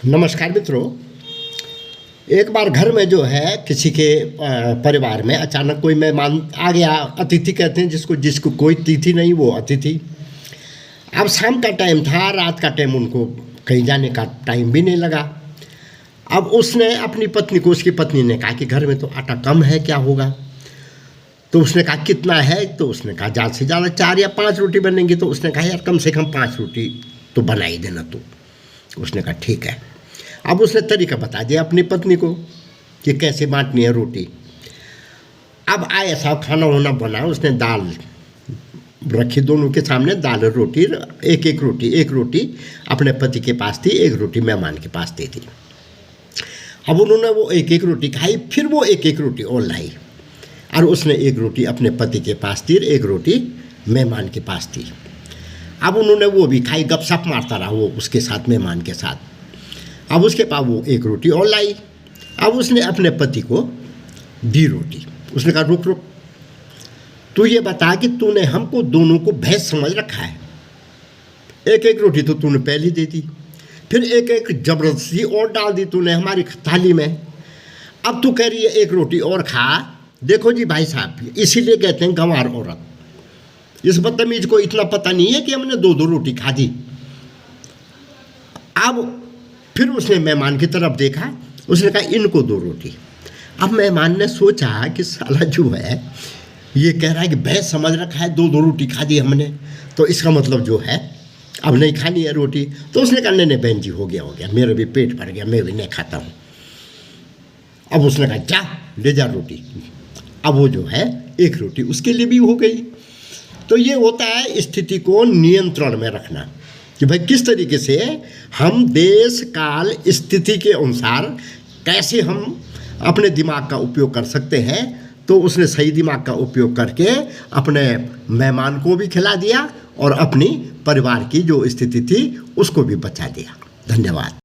नमस्कार मित्रों। एक बार घर में जो है किसी के परिवार में अचानक कोई मेहमान आ गया। अतिथि कहते हैं जिसको जिसको कोई तिथि नहीं वो अतिथि। अब शाम का टाइम था, रात का टाइम, उनको कहीं जाने का टाइम भी नहीं लगा। अब उसने अपनी पत्नी को, उसकी पत्नी ने कहा कि घर में तो आटा कम है, क्या होगा। तो उसने कहा कितना है। तो उसने कहा ज़्यादा से ज़्यादा 4 या 5 रोटी बनेंगी। तो उसने कहा यार कम से कम 5 रोटी तो बना ही देना तू। उसने कहा ठीक है। अब उसने तरीका बता दिया अपनी पत्नी को कि कैसे बांटनी है रोटी। अब आए साहब खाना वाना बना, उसने दाल रखी दोनों के सामने, दाल और रोटी, एक रोटी अपने पति के पास थी, एक रोटी मेहमान के पास दे दी। अब उन्होंने वो एक रोटी खाई, फिर वो एक रोटी और लाई और उसने एक रोटी अपने पति के पास दी, एक रोटी मेहमान के पास थी। अब उन्होंने वो भी खाई, गपशप मारता रहा वो उसके साथ, मेहमान के साथ। अब उसके पास वो एक रोटी और लाई। अब उसने अपने पति को दी रोटी। उसने कहा रुक रुक, तू ये बता कि तूने हमको दोनों को भैंस समझ रखा है। एक रोटी तो तूने पहले दे दी, फिर एक जबरदस्ती और डाल दी तूने हमारी थाली में। अब तू कह रही है एक रोटी और खा। देखो जी भाई साहब, इसीलिए कहते हैं गंवार औरत। इस बदतमीज को इतना पता नहीं है कि हमने 2 रोटी खा दी। अब फिर उसने मेहमान की तरफ देखा, उसने कहा इनको 2 रोटी। अब मेहमान ने सोचा कि साला जो है ये कह रहा है कि भैंस समझ रखा है, 2 रोटी खा दी हमने, तो इसका मतलब जो है अब नहीं खानी है रोटी। तो उसने कहा नहीं बहन जी, हो गया, मेरा भी पेट भर गया, मैं भी नहीं खाता हूँ। अब उसने कहा जा ले जा रोटी। अब वो जो है एक रोटी उसके लिए भी हो गई। तो ये होता है स्थिति को नियंत्रण में रखना कि भाई किस तरीके से हम देश काल स्थिति के अनुसार कैसे हम अपने दिमाग का उपयोग कर सकते हैं। तो उसने सही दिमाग का उपयोग करके अपने मेहमान को भी खिला दिया और अपनी परिवार की जो स्थिति थी उसको भी बचा दिया। धन्यवाद।